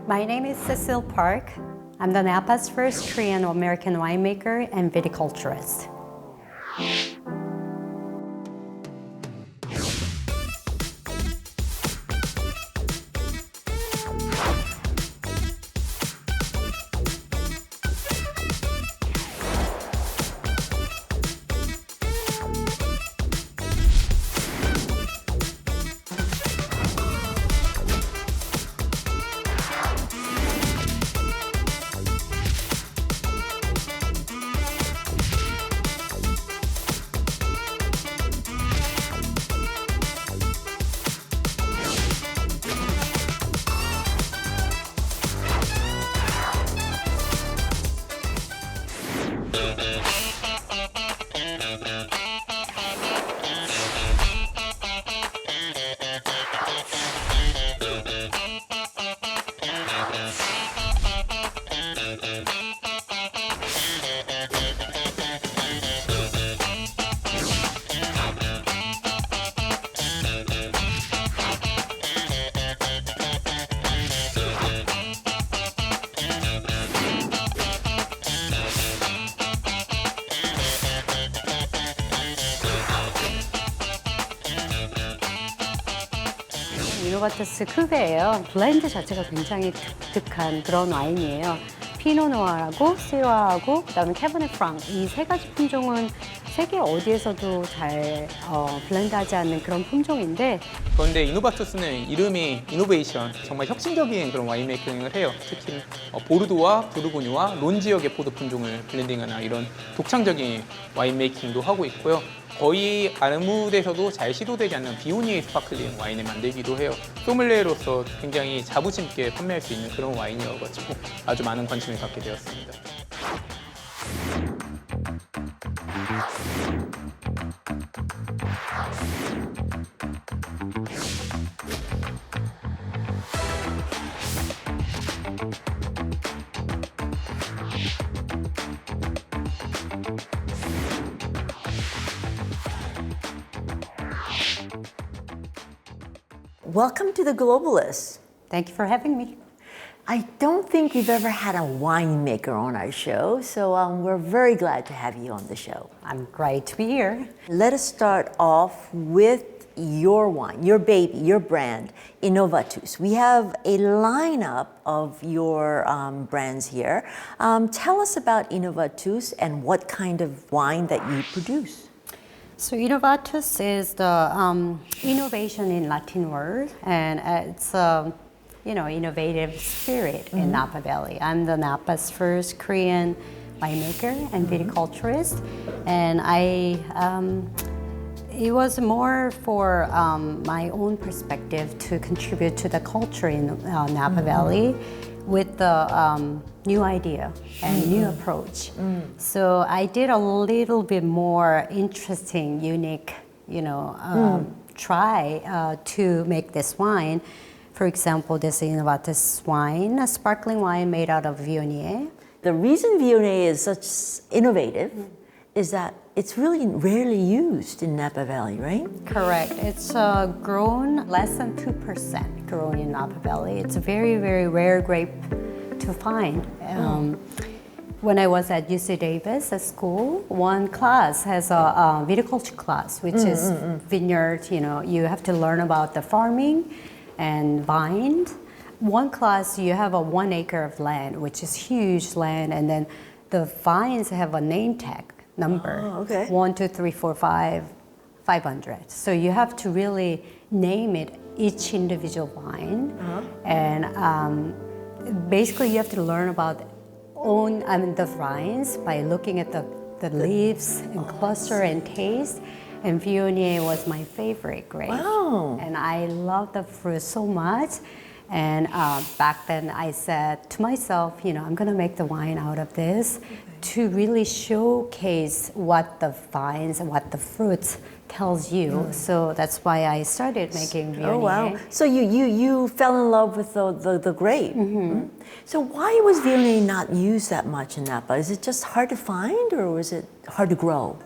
My name is Cecil Park. I'm the Napa's first Korean-American winemaker and viticulturist. 이노바투스 크베예요. 블렌드 자체가 굉장히 독특한 그런 와인이에요. 피노누아르하고 시로하고 그다음에 캐버네 프랑c 이 세 가지 품종은 세계 어디에서도 잘 블렌드하지 않는 그런 품종인데 그런데 이노바투스는 이름이 이노베이션, 정말 혁신적인 그런 와인 메이킹을 해요. 특히 보르도와 부르고뉴와 론 지역의 포도 품종을 블렌딩하는 이런 독창적인 와인 메이킹도 하고 있고요. 거의 아무 데서도 잘 시도되지 않는 비오니의 스파클링 와인을 만들기도 해요. 소믈리에로서 굉장히 자부심 있게 판매할 수 있는 그런 와인이어가지고 아주 많은 관심을 갖게 되었습니다. Welcome to the Globalists. Thank you for having me. I don't think we've ever had a winemaker on our show, so we're very glad to have you on the show. I'm glad to be here. Let us start off with your wine, your baby, your brand, Innovatus. We have a lineup of your brands here. Tell us about Innovatus and what kind of wine that you produce. So Innovatus is the innovation in Latin word, and it's innovative spirit in Napa Valley. I'm the Napa's first Korean winemaker and viticulturist, and it was more for my own perspective to contribute to the culture in Napa Valley with the new idea and new approach. So I did a little bit more interesting, unique, try to make this wine. For example, this Innovatus wine, a sparkling wine made out of Viognier. The reason Viognier is such innovative is that it's really rarely used in Napa Valley, right? Correct. It's grown less than 2% grown in Napa Valley. It's a very, very rare grape to find. When I was at UC Davis at school, one class has a viticulture class, which is vineyard. You have to learn about the farming and vine. One class, you have a 1 acre of land, which is huge land, and then the vines have a name tag number. Oh, okay. 1, 2, 3, 4, 5, 500. So you have to really name it each individual vine, and basically you have to learn about the vines by looking at the leaves and cluster and taste. And Viognier was my favorite grape. Wow. And I love the fruit so much. And back then I said to myself, I'm gonna make the wine out of this to really showcase what the vines and what the fruits tells you. So that's why I started making Viognier. Oh wow! So you fell in love with the grape. So why was Viognier not used that much in Napa? Is it just hard to find, or was it hard to grow?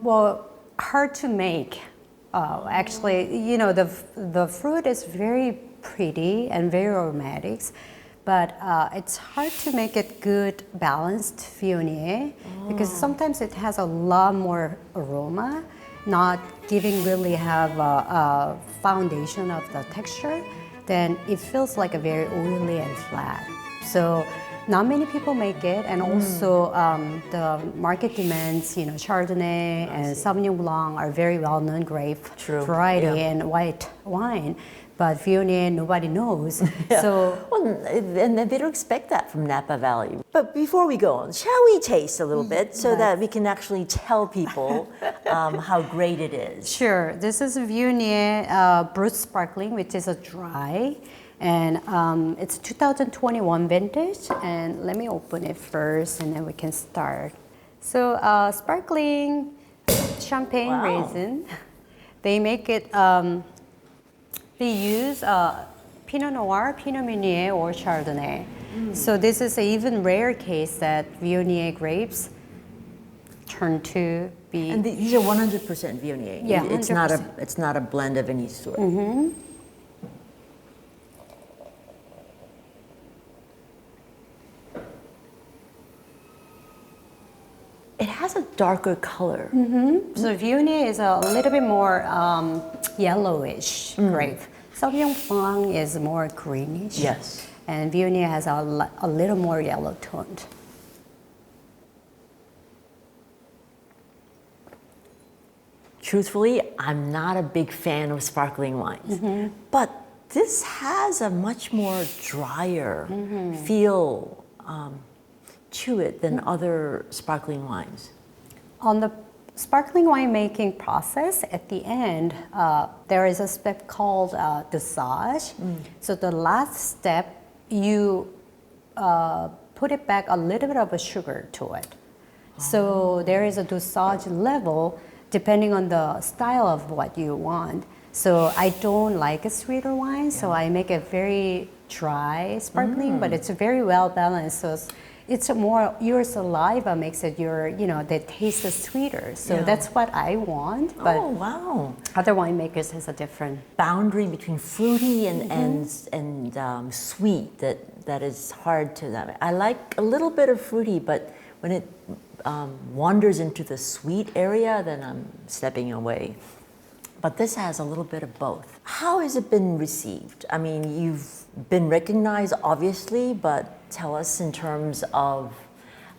Well, hard to make. Actually, the fruit is very pretty and very aromatic, but it's hard to make it good balanced Viognier because sometimes it has a lot more aroma, not giving really have a foundation of the texture. Then it feels like a very oily and flat. So not many people make it, and also the market demands, Chardonnay and Sauvignon Blanc are very well-known grape variety and white wine. But Viognier, nobody knows. So, and they don't expect that from Napa Valley. But before we go on, shall we taste a little bit so that we can actually tell people how great it is? Sure. This is Viognier Brut Sparkling, which is a dry. And it's 2021 vintage. And let me open it first, and then we can start. So sparkling champagne raisin. They make it... They use Pinot Noir, Pinot Meunier, or Chardonnay. So this is an even rare case that Viognier grapes turn to be. And these are 100% Viognier. Yeah, it's 100%. It's not a blend of any sort. It has a darker color. So Viognier is a little bit more yellowish grape. Sauvignon Blanc is more greenish. Yes. And Viognier has a little more yellow toned. Truthfully, I'm not a big fan of sparkling wines, but this has a much more drier feel to it than other sparkling wines. On the sparkling wine making process, at the end, there is a step called dosage. So the last step, you put it back a little bit of a sugar to it. So there is a dosage level depending on the style of what you want. So I don't like a sweeter wine, so I make it very dry sparkling, but it's very well balanced. So it's more your saliva makes it the taste is sweeter. So that's what I want. But other winemakers has a different boundary between fruity and sweet that is hard to. I like a little bit of fruity, but when it wanders into the sweet area, then I'm stepping away. But this has a little bit of both. How has it been received? I mean, you've been recognized, obviously, but tell us in terms of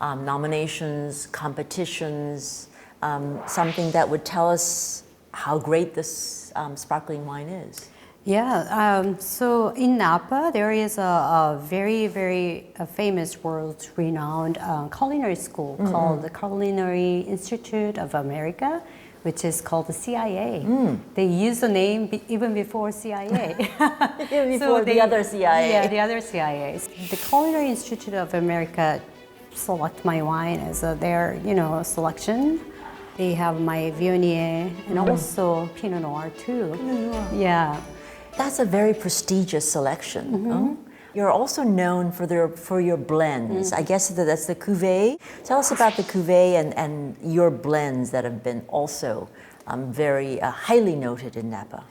nominations, competitions, something that would tell us how great this sparkling wine is. Yeah, so in Napa, there is a very, very famous, world-renowned culinary school called the Culinary Institute of America, which is called the CIA. They use the name even before CIA. Even before the other CIA. Yeah, the other CIA. The Culinary Institute of America select my wine as their, selection. They have my Viognier and also Pinot Noir too. Pinot Noir. Yeah. That's a very prestigious selection. You're also known for your blends. I guess that's the cuvée. Tell us about the cuvée and your blends that have been also very highly noted in Napa.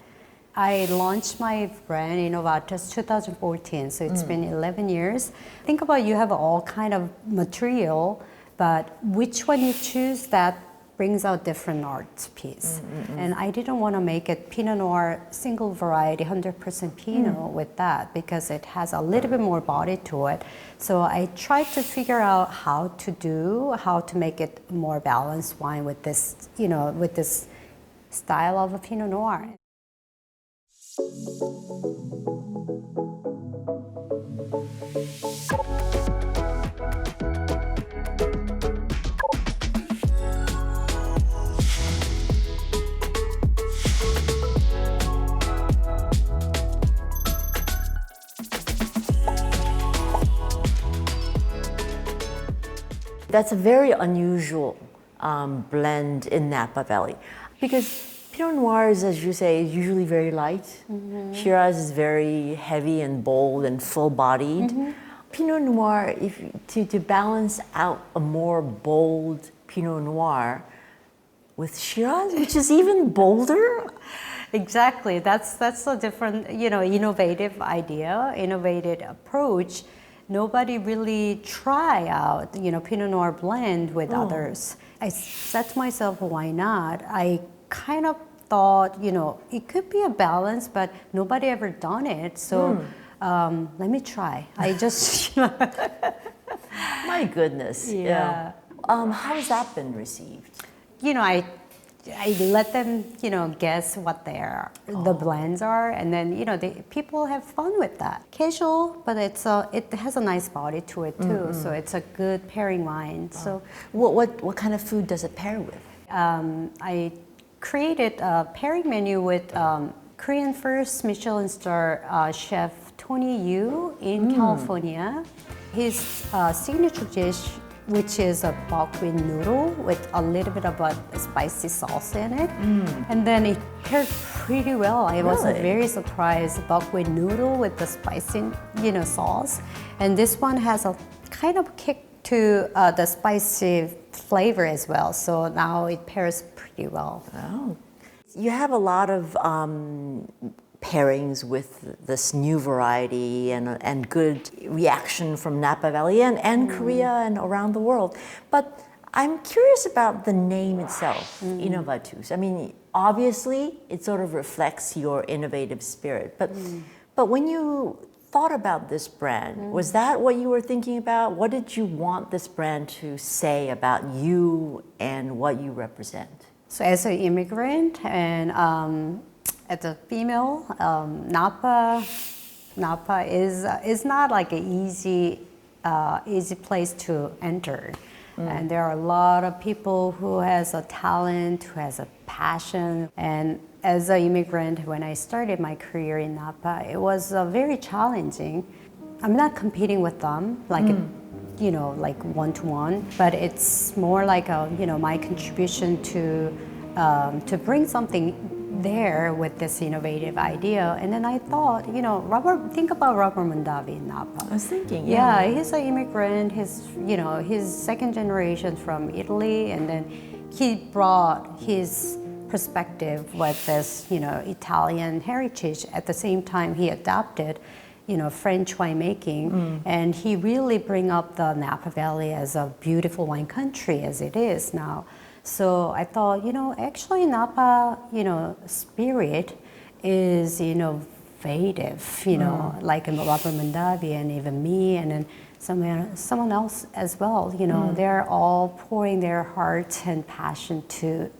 I launched my brand Innovatus 2014, so it's been 11 years. Think about you have all kind of material, but which one you choose that brings out different art piece. And I didn't want to make it Pinot Noir single variety 100% Pinot with that because it has a little bit more body to it. So I tried to figure out how to make it more balanced wine with this, with this style of a Pinot Noir. That's a very unusual blend in Napa Valley because Pinot Noirs, as you say, is usually very light. Shiraz is very heavy and bold and full-bodied. Pinot Noir, to balance out a more bold Pinot Noir with Shiraz, which is even bolder. Exactly. That's a different, innovative idea, innovative approach. nobody really try out, Pinot Noir blend with others. I said to myself, why not? I kind of thought, it could be a balance, but nobody ever done it. So let me try. I just, My goodness. Yeah. How has that been received? I let them, guess what the blends are, and then people have fun with that. Casual, but it has a nice body to it too, so it's a good pairing wine. So, What kind of food does it pair with? I created a pairing menu with Korean first Michelin star chef Tony Yu in California. His signature dish, which is a buckwheat noodle with a little bit of a spicy sauce in it. And then it paired pretty well. I was Really? very surprised. Buckwheat noodle with the spicy, sauce. And this one has a kind of kick to the spicy flavor as well. So now it pairs pretty well. Oh. You have a lot of pairings with this new variety and good reaction from Napa Valley and Korea and around the world. But I'm curious about the name itself, Innovatus. I mean, obviously, it sort of reflects your innovative spirit. But when you thought about this brand, was that what you were thinking about? What did you want this brand to say about you and what you represent? So as an immigrant and as a female, Napa is not like an easy place to enter. And there are a lot of people who has a talent, who has a passion. And as an immigrant, when I started my career in Napa, it was very challenging. I'm not competing with them, like like one-to-one, but it's more like my contribution to bring something there with this innovative idea. And then I thought, think about Robert Mondavi in Napa. I was thinking, Yeah, he's an immigrant. He's second generation from Italy, and then he brought his perspective with this, Italian heritage. At the same time, he adopted, French winemaking, and he really bring up the Napa Valley as a beautiful wine country as it is now. So I thought, actually Napa, spirit is innovative, like Robert Mondavi and even me, and then someone else as well. They're all pouring their heart and passion to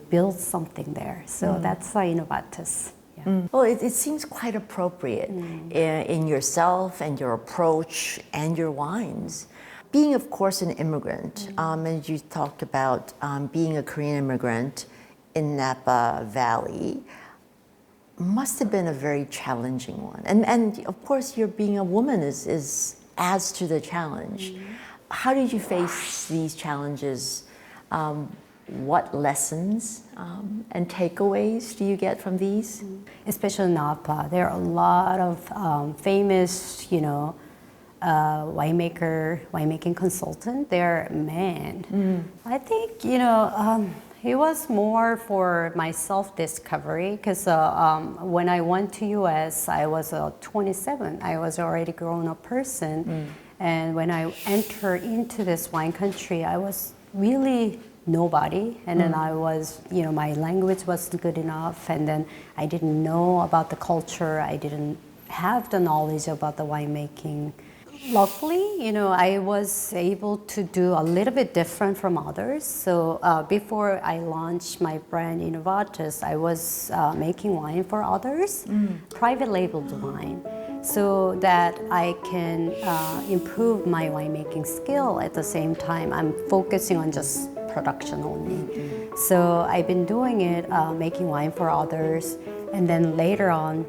build something there. So that's Innovatus. Yeah. Well, it seems quite appropriate in yourself and your approach and your wines. Being, of course, an immigrant, and you talked about being a Korean immigrant in Napa Valley, must have been a very challenging one. And of course, your being a woman adds to the challenge. How did you face these challenges? What lessons and takeaways do you get from these? Especially Napa, there are a lot of famous, winemaking consultant. They're men. I think it was more for my self-discovery because when I went to US, I was 27. I was already grown-up person, and when I entered into this wine country, I was really nobody, and then I was, my language wasn't good enough, and then I didn't know about the culture. I didn't have the knowledge about the winemaking. Luckily, I was able to do a little bit different from others. So before I launched my brand Innovatus, I was making wine for others, private labeled wine, so that I can improve my winemaking skill. At the same time, I'm focusing on just production only. So I've been doing it, making wine for others, and then later on,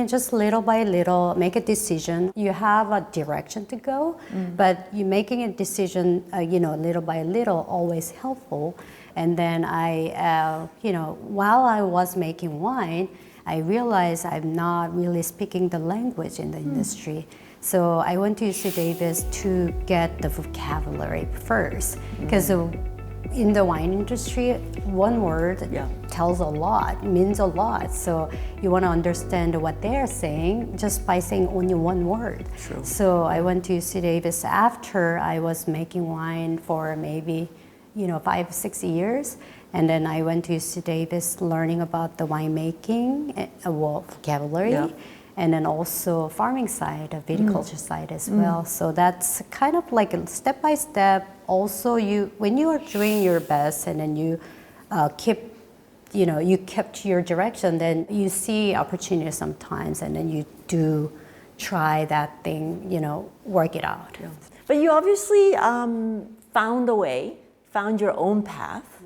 just little by little, make a decision. You have a direction to go, but you making a decision, little by little, always helpful. And then while I was making wine, I realized I'm not really speaking the language in the industry. So I went to UC Davis to get the vocabulary first, because in the wine industry, one word Yeah. tells a lot, means a lot. So you want to understand what they're saying just by saying only one word. True. So I went to UC Davis after I was making wine for maybe 5-6 years. And then I went to UC Davis learning about the winemaking, vocabulary, Yeah. and then also farming side, the viticulture side as well. So that's kind of like a step by step. Also, when you are doing your best and then you kept your direction, then you see opportunity sometimes, and then you do try that thing, work it out. Yeah. But you obviously found a way, found your own path,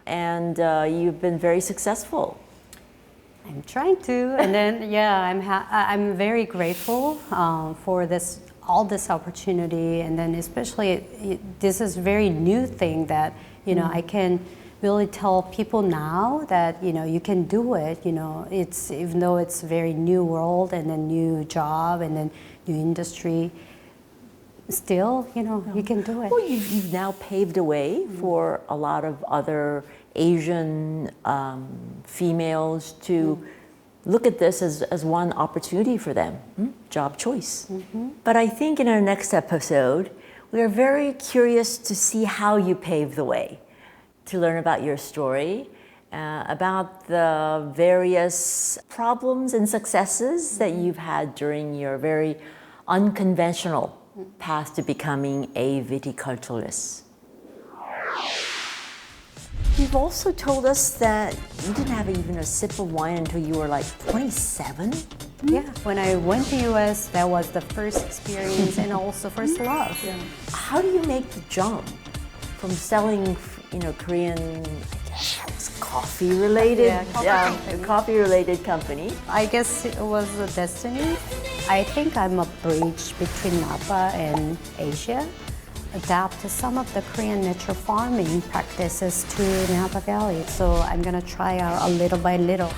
and you've been very successful. I'm trying to, and then I'm very grateful for all this opportunity, and then especially this is very new thing that I can really tell people now that you can do it. It's even though it's a very new world and a new job and then new industry, still you can do it. Well, you've now paved a way for a lot of other Asian females to look at this as one opportunity for them, job choice. But I think in our next episode, we are very curious to see how you paved the way, to learn about your story, about the various problems and successes that you've had during your very unconventional path to becoming a viticulturist. You've also told us that you didn't have even a sip of wine until you were like 27. Yeah, when I went to US, that was the first experience and also first love. Yeah. How do you make the jump from selling, Korean, I guess it was coffee-related, coffee-related company? I guess it was a destiny. I think I'm a bridge between Napa and Asia. Adapt some of the Korean natural farming practices to Napa Valley. So I'm gonna try out a little by little.